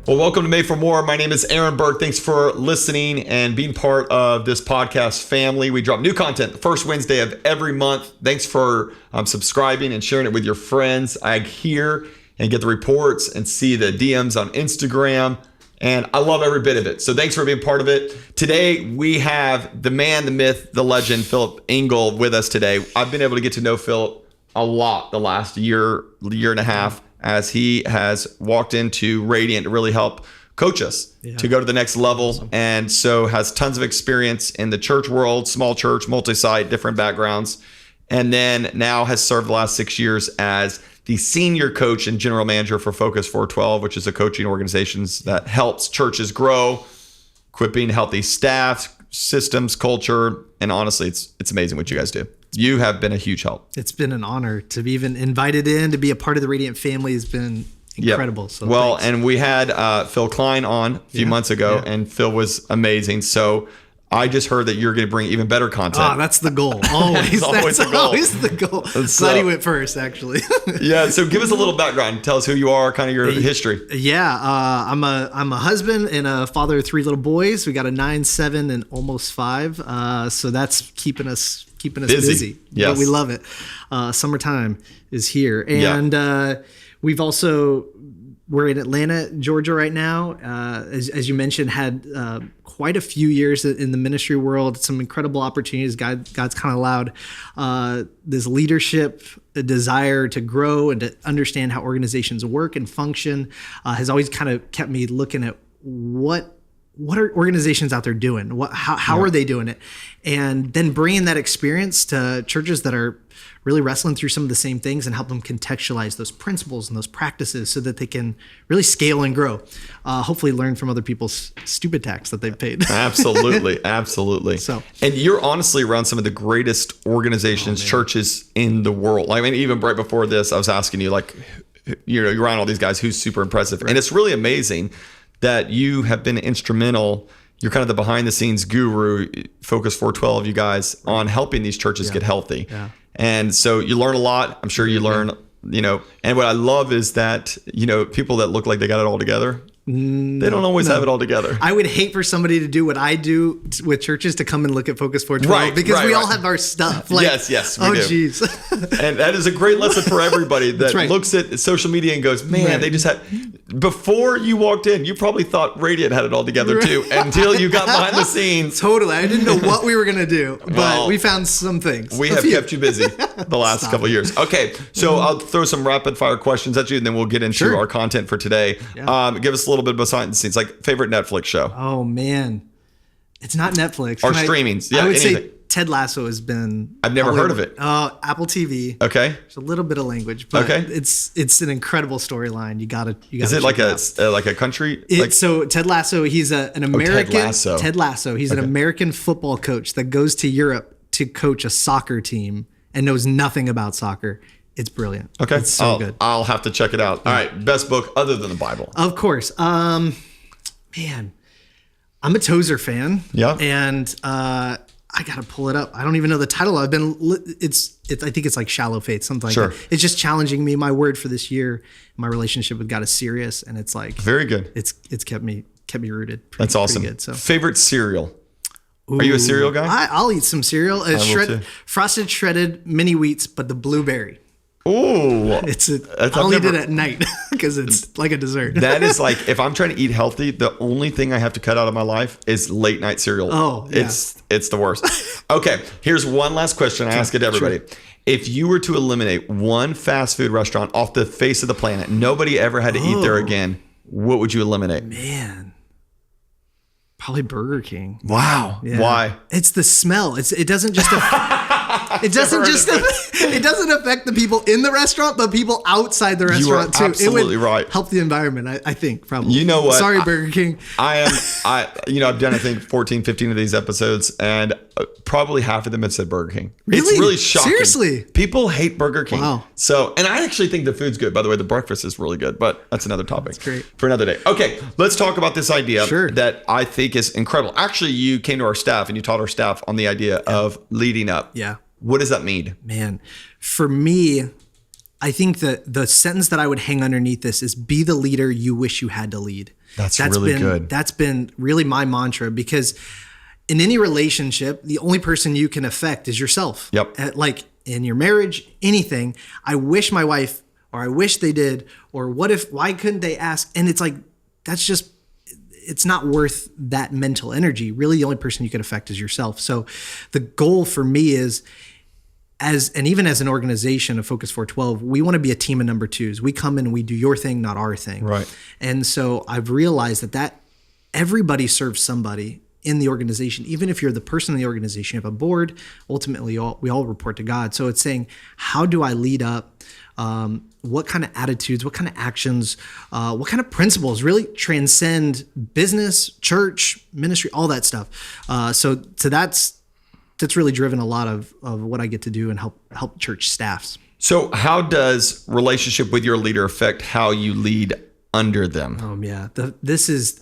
Well, welcome to Made for More. My name is Aaron Burke. Thanks for listening and being part of this podcast family. We drop new content the first Wednesday of every month. Thanks for subscribing and sharing it with your friends. I hear and get the reports and see the DMs on Instagram, and I love every bit of it. So thanks for being part of it. Today, we have the man, the myth, the legend, Philip Engle with us today. I've been able to get to know Philip a lot the last year and a half, as he has walked into Radiant to really help coach us to go to the next level. Awesome. And so has tons of experience in the church world, small church, multi-site, different backgrounds. And then now has served the last 6 years as the senior coach and general manager for Focus 412, which is a coaching organization that helps churches grow, equipping healthy staff, systems, culture. And honestly, it's amazing what you guys do. You have been a huge help. It's been an honor to be even invited in, to be a part of the Radiant family has been incredible. Yep. So well, thanks. And we had Phil Klein on a few months ago, and Phil was amazing. So I just heard that you're going to bring even better content. Oh, that's the goal. Always. Always the goal. Glad he went first, actually. Yeah. So give us a little background. Tell us who you are, kind of your history. Yeah. I'm a husband and a father of 3 little boys. We got a 9, 7, and almost 5. So that's keeping us busy. Yes. But we love it. Summertime is here. And we're in Atlanta, Georgia right now. As you mentioned, had quite a few years in the ministry world, some incredible opportunities. God's kind of allowed this leadership, a desire to grow and to understand how organizations work and function, has always kind of kept me looking at what are organizations out there doing? How are they doing it? And then bringing that experience to churches that are really wrestling through some of the same things and help them contextualize those principles and those practices so that they can really scale and grow. Hopefully learn from other people's stupid tax that they've paid. Absolutely. Absolutely. So, and you're honestly around some of the greatest organizations, churches in the world. I mean, even right before this, I was asking you, like, you're around all these guys, who's super impressive. Right. And it's really amazing that you have been instrumental. You're kind of the behind the scenes guru, Focus 412, you guys, on helping these churches get healthy. Yeah. And so you learn a lot. I'm sure you learn, and what I love is that, people that look like they got it all together, they don't always have it all together. I would hate for somebody to do what I do with churches to come and look at Focus 412 because we all have our stuff. Like, yes, we do. Geez. And that is a great lesson for everybody that looks at social media and goes, man, they just had, before you walked in, you probably thought Radiant had it all together too, until you got behind the scenes. Totally. I didn't know what we were going to do, but we found some things. We have kept you busy the last couple of years. Okay. So I'll throw some rapid fire questions at you, and then we'll get into our content for today. Yeah. Give us a little bit behind the scenes, like favorite Netflix show. Oh man, it's not Netflix. Or streamings. I would say Ted Lasso has been. I've never heard of it. Apple TV. Okay. There's a little bit of language, but it's an incredible storyline. You gotta. Is it like a country? So Ted Lasso, he's an American. Ted Lasso. He's an American football coach that goes to Europe to coach a soccer team and knows nothing about soccer. It's brilliant. Okay. It's so good. I'll have to check it out. All right. Best book other than the Bible. Of course. Man, I'm a Tozer fan. Yeah. And I got to pull it up. I don't even know the title. I think it's like Shallow Faith, something like that. It's just challenging me. My word for this year, my relationship with God is serious. And it's like, very good. It's kept me rooted. That's awesome. Good, so. Favorite cereal? Are you a cereal guy? I'll eat some cereal. Frosted shredded mini wheats, but the blueberry. Oh, I'll eat it at night because it's like a dessert. That is like, if I'm trying to eat healthy, the only thing I have to cut out of my life is late night cereal. Oh, yeah. It's the worst. Okay, here's one last question I ask it to everybody. Sure. If you were to eliminate one fast food restaurant off the face of the planet, nobody ever had to eat there again, what would you eliminate? Man. Probably Burger King. Wow. Yeah. Why? It's the smell. It doesn't just it doesn't affect the people in the restaurant, but people outside the restaurant too. Absolutely right. Help the environment, I think, probably. You know what? Sorry, Burger King. I've done, I think, 14, 15 of these episodes, and probably half of them have said Burger King. Really? It's really shocking. Seriously? People hate Burger King. Wow. So, and I actually think the food's good. By the way, the breakfast is really good, but that's another topic. That's great. For another day. Okay, let's talk about this idea that I think is incredible. Actually, you came to our staff and you taught our staff on the idea of leading up. Yeah. What does that mean? Man, for me, I think that the sentence that I would hang underneath this is be the leader you wish you had to lead. That's really good. That's been really my mantra, because in any relationship, the only person you can affect is yourself. Yep. Like in your marriage, anything. I wish my wife, or I wish they did, or why couldn't they ask? And it's like, it's not worth that mental energy. Really, the only person you can affect is yourself. So the goal for me is, and even as an organization of Focus 412, we want to be a team of number twos. We come in and we do your thing, not our thing. Right. And so I've realized that everybody serves somebody in the organization. Even if you're the person in the organization, you have a board, ultimately we all report to God. So it's saying, how do I lead up? What kind of attitudes, what kind of actions, what kind of principles really transcend business, church, ministry, all that stuff. So that's really driven a lot of what I get to do and help church staffs. So how does relationship with your leader affect how you lead under them? Yeah.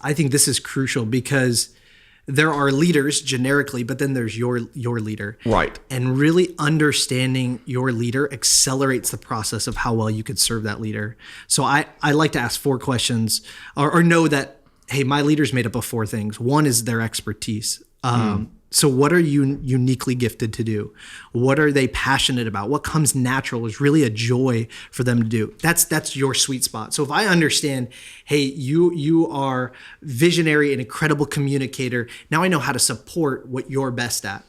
I think this is crucial, because there are leaders generically, but then there's your leader. Right. And really understanding your leader accelerates the process of how well you could serve that leader. So I like to ask 4 questions, or know that, hey, my leader's made up of 4 things. One is their expertise. So what are you uniquely gifted to do? What are they passionate about? What comes natural is really a joy for them to do. That's your sweet spot. So if I understand, hey, you are visionary and incredible communicator, now I know how to support what you're best at.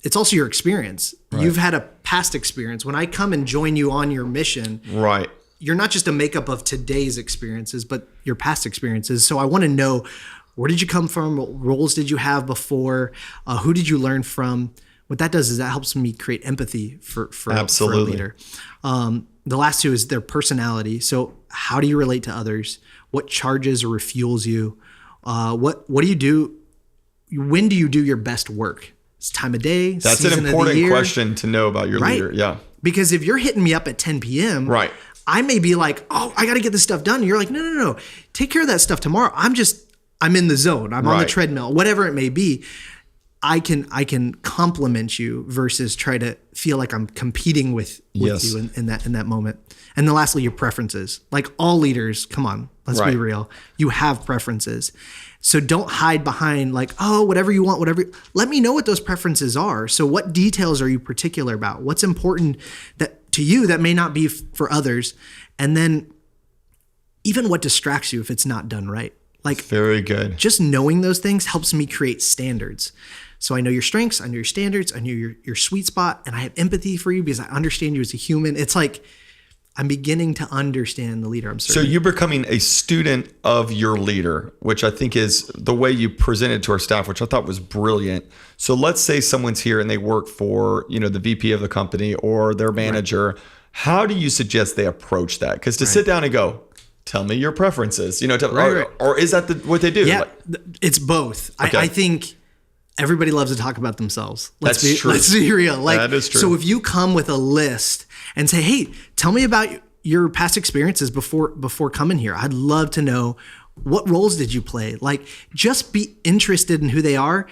It's also your experience. Right. You've had a past experience. When I come and join you on your mission, right, you're not just a makeup of today's experiences, but your past experiences. So I want to know, where did you come from? What roles did you have before? Who did you learn from? What that does is that helps me create empathy for a leader. The last 2 is their personality. So how do you relate to others? What charges or refuels you? What do you do? When do you do your best work? It's time of day. That's an important question to know about your leader. Yeah. Because if you're hitting me up at 10 p.m., right, I may be like, oh, I got to get this stuff done. And you're like, no. Take care of that stuff tomorrow. I'm in the zone. I'm on the treadmill, whatever it may be. I can compliment you versus try to feel like I'm competing with you in that moment. And then lastly, your preferences. Like all leaders, come on, let's be real. You have preferences. So don't hide behind like, oh, whatever you want, let me know what those preferences are. So what details are you particular about? What's important that to you that may not be for others? And then even what distracts you if it's not done right. Like, very good. Just knowing those things helps me create standards. So I know your strengths, I know your standards, I know your sweet spot, and I have empathy for you because I understand you as a human. It's like I'm beginning to understand the leader I'm serving. So you're becoming a student of your leader, which I think is the way you presented to our staff, which I thought was brilliant. So let's say someone's here and they work for, the VP of the company or their manager. Right. How do you suggest they approach that? Because to sit down and go, tell me your preferences, or is that what they do? Yeah, it's both. Okay. I think everybody loves to talk about themselves. Let's be real. That is true. So if you come with a list and say, hey, tell me about your past experiences before coming here. I'd love to know, what roles did you play? Like, just be interested in who they are.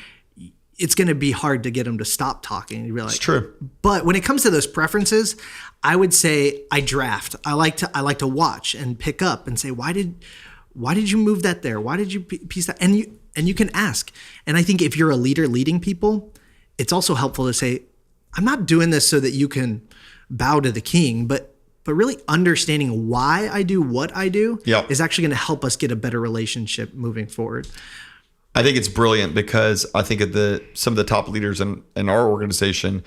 It's going to be hard to get them to stop talking. You'd be like, it's true. But when it comes to those preferences, I would say I draft. I like to watch and pick up and say, why did you move that there? Why did you piece that? And you can ask. And I think if you're a leader leading people, it's also helpful to say, I'm not doing this so that you can bow to the king, but really understanding why I do what I do is actually going to help us get a better relationship moving forward. I think it's brilliant because I think some of the top leaders in our organization,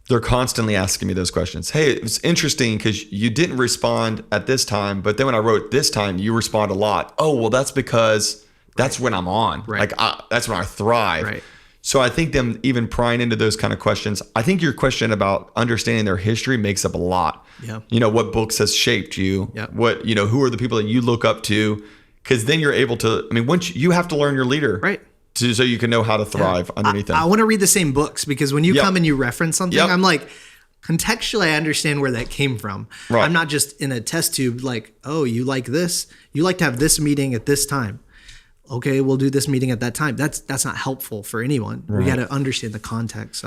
they're constantly asking me those questions. Hey, it's interesting because you didn't respond at this time, but then when I wrote this time, you respond a lot. Oh, well, that's because that's when I'm on. Right. Like that's when I thrive. Right. So I think them even prying into those kind of questions. I think your question about understanding their history makes up a lot. Yeah. What books has shaped you? Yeah. What, who are the people that you look up to? Because then you're able to, once you have to learn your leader. Right. So you can know how to thrive underneath them. I want to read the same books because when you come and you reference something, I'm like, contextually, I understand where that came from. Right. I'm not just in a test tube like, oh, you like this? You like to have this meeting at this time. Okay, we'll do this meeting at that time. That's not helpful for anyone. Right. We got to understand the context.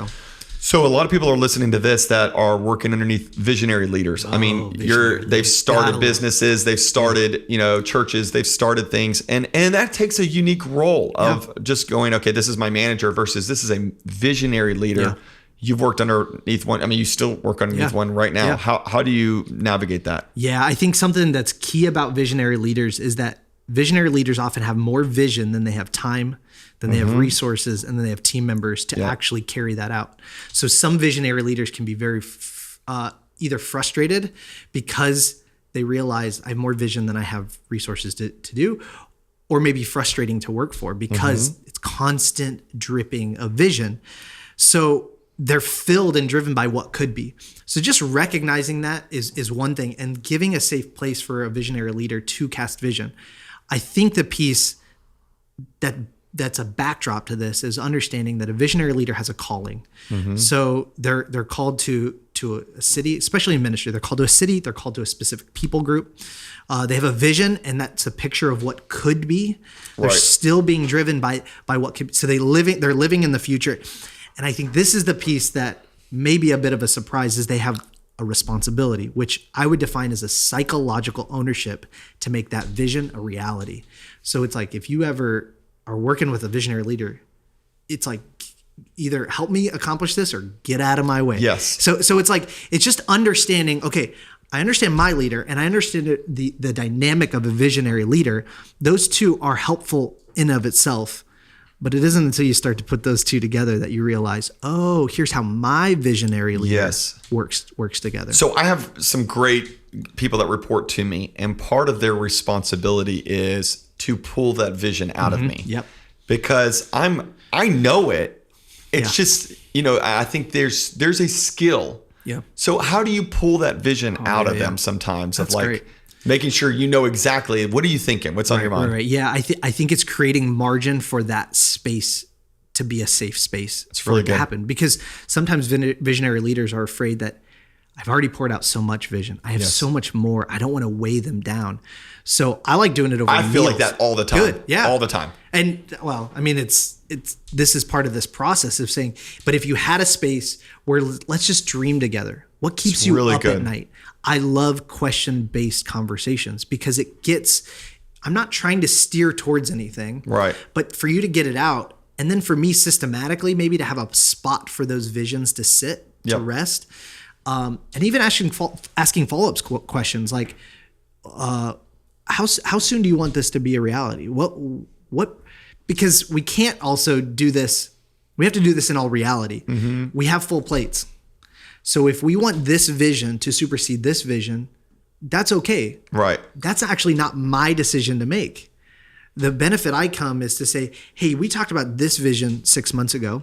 So a lot of people are listening to this that are working underneath visionary leaders. I mean, they've started businesses, they've started, churches, they've started things. And that takes a unique role of just going, okay, this is my manager versus this is a visionary leader. Yeah. You've worked underneath one. I mean, you still work underneath one right now. Yeah. How do you navigate that? Yeah, I think something that's key about visionary leaders is that visionary leaders often have more vision than they have time, than they have resources, and then they have team members to actually carry that out. So some visionary leaders can be very either frustrated because they realize I have more vision than I have resources to do, or maybe frustrating to work for because it's constant dripping of vision. So they're filled and driven by what could be. So just recognizing that is one thing, and giving a safe place for a visionary leader to cast vision. I think the piece that's a backdrop to this is understanding that a visionary leader has a calling. So they're called to a city, especially in ministry. They're called to a city. They're called to a specific people group. They have a vision, and that's a picture of what could be. They're still being driven by what could be. So they're living in the future. And I think this is the piece that may be a bit of a surprise, is they have a responsibility, which I would define as a psychological ownership to make that vision a reality. So it's like, if you ever are working with a visionary leader, it's like, either help me accomplish this or get out of my way. Yes. So it's like, it's just understanding, okay, I understand my leader and I understand the dynamic of a visionary leader. Those two are helpful in of itself. But it isn't until you start to put those two together that you realize, oh, here's how my visionary leader works together. So I have some great people that report to me, and part of their responsibility is to pull that vision out of me. Yep. Because I know it. It's just, I think there's a skill. Yeah. So how do you pull that vision out of them sometimes? That's of like great. Making sure you know exactly what are you thinking, what's on your mind. Right. Yeah, I think it's creating margin for that space to be a safe space for it to happen. Because sometimes visionary leaders are afraid that I've already poured out so much vision. I have so much more. I don't want to weigh them down. So I like doing it over. I feel like that all the time. Good. Yeah. All the time. And well, I mean, this is part of this process of saying, but if you had a space where let's just dream together, what keeps you up at night? I love question-based conversations because I'm not trying to steer towards anything, right? But for you to get it out, and then for me systematically, maybe to have a spot for those visions to sit, to rest, and even asking follow-up questions like, how soon do you want this to be a reality? What? Because we can't also do this. We have to do this in all reality. We have full plates. So if we want this vision to supersede this vision, that's okay. Right. That's actually not my decision to make. The benefit I come is to say, hey, we talked about this vision 6 months ago,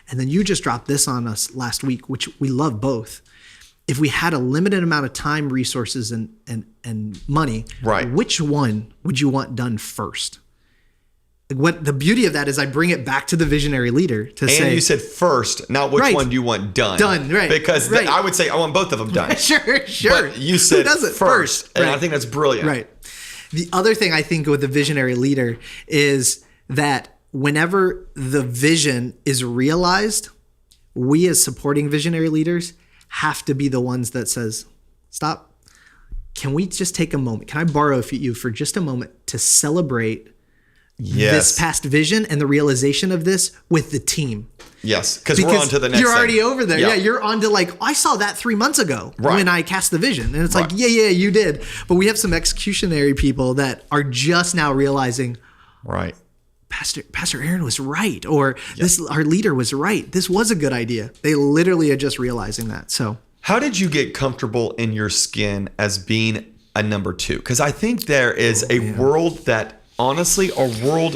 and then you just dropped this on us last week, which we love both. If we had a limited amount of time, resources, and money, which one would you want done first? What the beauty of that is I bring it back to the visionary leader to say. And you said first, not which one do you want done. Done, right. Because I would say I want both of them done. Sure. But you said first. And I think that's brilliant. Right. The other thing I think with the visionary leader is that whenever the vision is realized, we as supporting visionary leaders have to be the ones that says, stop. Can we just take a moment? Can I borrow you for just a moment to celebrate this past vision and the realization of this with the team? Yes, because we're on to the next You're already thing. over there. Yeah, you're on to I saw that 3 months ago when I cast the vision. And it's like, yeah, you did. But we have some executionary people that are just now realizing, Pastor Aaron was right, or our leader was right. This was a good idea. They literally are just realizing that. So how did you get comfortable in your skin as being a number two? Because I think there is a world that, honestly, our world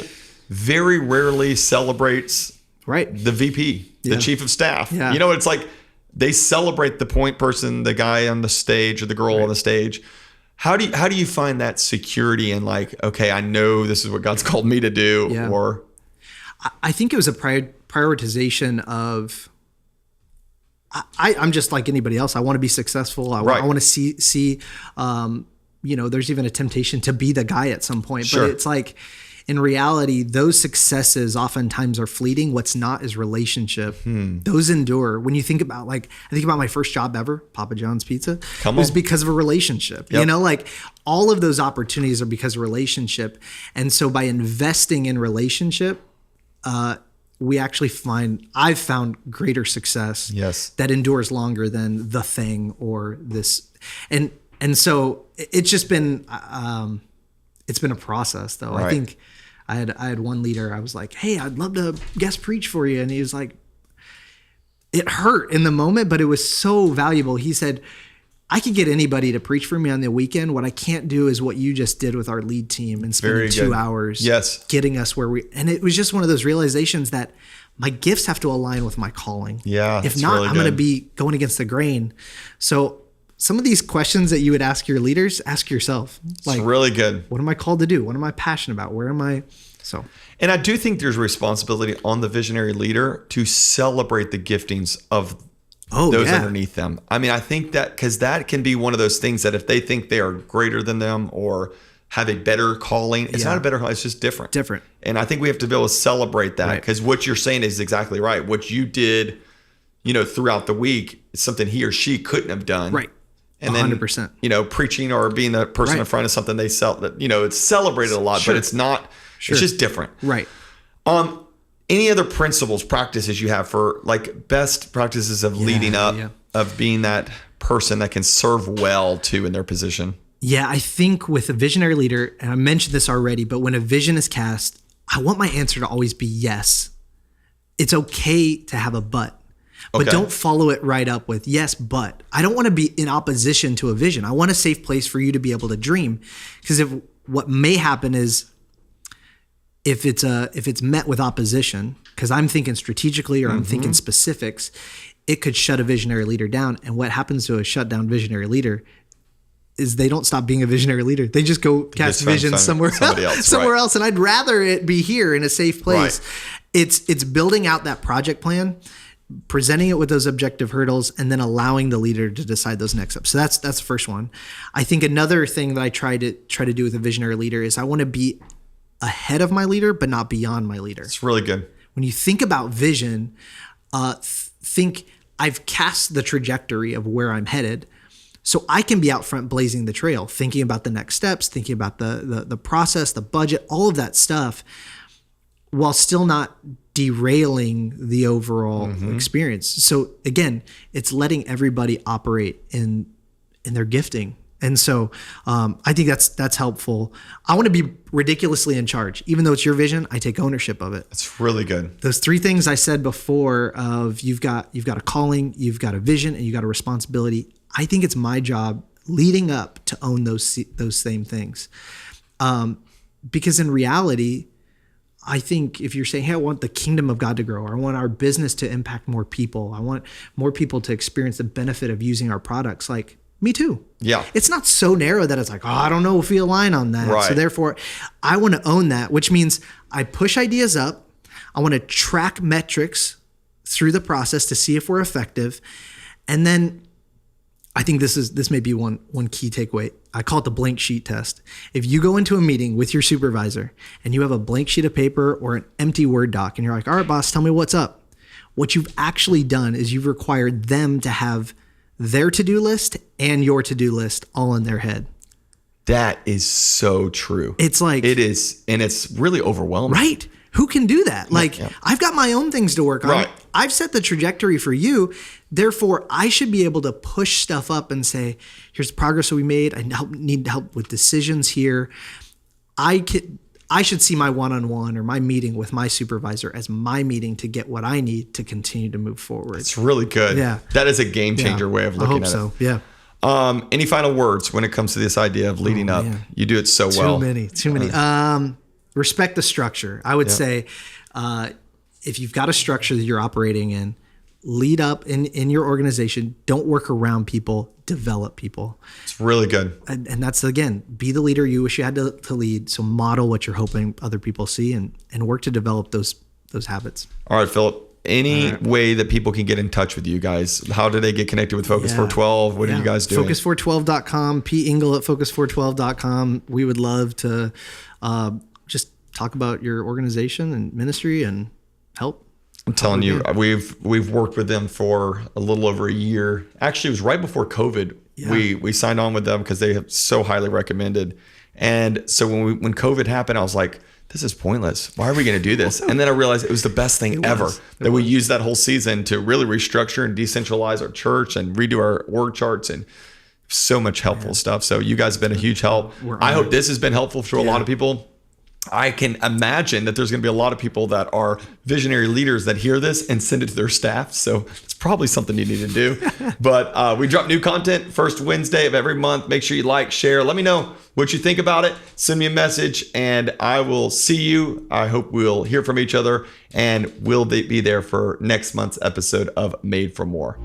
very rarely celebrates the VP, the chief of staff. Yeah. It's like they celebrate the point person, the guy on the stage or the girl on the stage. How do you find that security in okay, I know this is what God's called me to do? Yeah. Or I think it was a prioritization of I'm just like anybody else. I want to be successful. I want to see there's even a temptation to be the guy at some point. But it's like, in reality, those successes oftentimes are fleeting. What's not is relationship. Those endure. When you think about, like, I think about my first job ever, Papa John's Pizza. It was because of a relationship. Yep. You know, like all of those opportunities are because of relationship. And so by investing in relationship, I've found greater success that endures longer than the thing or this. And so it's just been, it's been a process though. Right. I think I had one leader, I was like, hey, I'd love to guest preach for you. And he was like, it hurt in the moment, but it was so valuable. He said, I could get anybody to preach for me on the weekend. What I can't do is what you just did with our lead team and spending 2 hours getting us where and it was just one of those realizations that my gifts have to align with my calling. Yeah. If not, really I'm going to be going against the grain. So some of these questions that you would ask your leaders, ask yourself. Like, it's really good. What am I called to do? What am I passionate about? Where am I? So, and I do think there's responsibility on the visionary leader to celebrate the giftings of those underneath them. I mean, I think that because that can be one of those things that if they think they are greater than them or have a better calling, it's not a better calling, it's just different. Different. And I think we have to be able to celebrate that because what you're saying is exactly right. What you did, throughout the week is something he or she couldn't have done. Right. And 100%. then, preaching or being the person in front of something they sell that, it's celebrated a lot, but it's not, it's just different. Right. Any other principles, practices you have for like best practices of leading up, of being that person that can serve well too in their position? Yeah, I think with a visionary leader, and I mentioned this already, but when a vision is cast, I want my answer to always be yes. It's okay to have a but. But don't follow it right up with yes, but. I don't want to be in opposition to a vision. I want a safe place for you to be able to dream. Because what may happen is if it's met with opposition, because I'm thinking strategically or I'm thinking specifics, it could shut a visionary leader down. And what happens to a shut down visionary leader is they don't stop being a visionary leader. They just go cast vision somewhere else. And I'd rather it be here in a safe place. Right. It's building out that project plan, presenting it with those objective hurdles, and then allowing the leader to decide those next steps. So that's the first one. I think another thing that I try to do with a visionary leader is I want to be ahead of my leader, but not beyond my leader. It's really good. When you think about vision, think I've cast the trajectory of where I'm headed. So I can be out front blazing the trail, thinking about the next steps, thinking about the process, the budget, all of that stuff, while still not derailing the overall experience. So again, it's letting everybody operate in their gifting. And so I think that's helpful. I want to be ridiculously in charge. Even though it's your vision, I take ownership of it. It's really good. Those three things I said before of you've got a calling, you've got a vision, and you've got a responsibility. I think it's my job leading up to own those same things. Because in reality, I think if you're saying, hey, I want the kingdom of God to grow, or I want our business to impact more people, I want more people to experience the benefit of using our products, like, me too. Yeah. It's not so narrow that it's like, oh, I don't know if we align on that. Right. So therefore, I want to own that, which means I push ideas up. I want to track metrics through the process to see if we're effective. And then I think this may be one key takeaway. I call it the blank sheet test. If you go into a meeting with your supervisor and you have a blank sheet of paper or an empty Word doc and you're like, all right, boss, tell me what's up. What you've actually done is you've required them to have their to-do list and your to-do list all in their head. That is so true. It's like... It is, and it's really overwhelming. Right. Who can do that? Like, I've got my own things to work on. Right. I've set the trajectory for you. Therefore, I should be able to push stuff up and say, here's the progress that we made. I need help with decisions here. I should see my one-on-one or my meeting with my supervisor as my meeting to get what I need to continue to move forward. It's really good. Yeah. That is a game changer way of looking at it. I hope so. Yeah. Any final words when it comes to this idea of leading up? Man. You do it so well. Too many. Respect the structure. I would say if you've got a structure that you're operating in, lead up in your organization. Don't work around people. Develop people. It's really good. And that's, again, be the leader you wish you had to lead. So model what you're hoping other people see and work to develop those habits. All right, Philip. Any way that people can get in touch with you guys? How do they get connected with Focus 412? What are you guys doing? Focus412.com, P. Engle at Focus412.com. We would love to just talk about your organization and ministry and help. I'm telling you, we've worked with them for a little over a year. Actually, it was right before COVID. Yeah. We signed on with them because they have so highly recommended. And so when COVID happened, I was like, this is pointless. Why are we going to do this? And then I realized it was the best thing ever that we used that whole season to really restructure and decentralize our church and redo our org charts and so much helpful stuff. So you guys have been a huge help. I hope this has been helpful for a lot of people. I can imagine that there's going to be a lot of people that are visionary leaders that hear this and send it to their staff. So it's probably something you need to do. But we drop new content first Wednesday of every month. Make sure you like, share. Let me know what you think about it. Send me a message and I will see you. I hope we'll hear from each other and we'll be there for next month's episode of Made for More.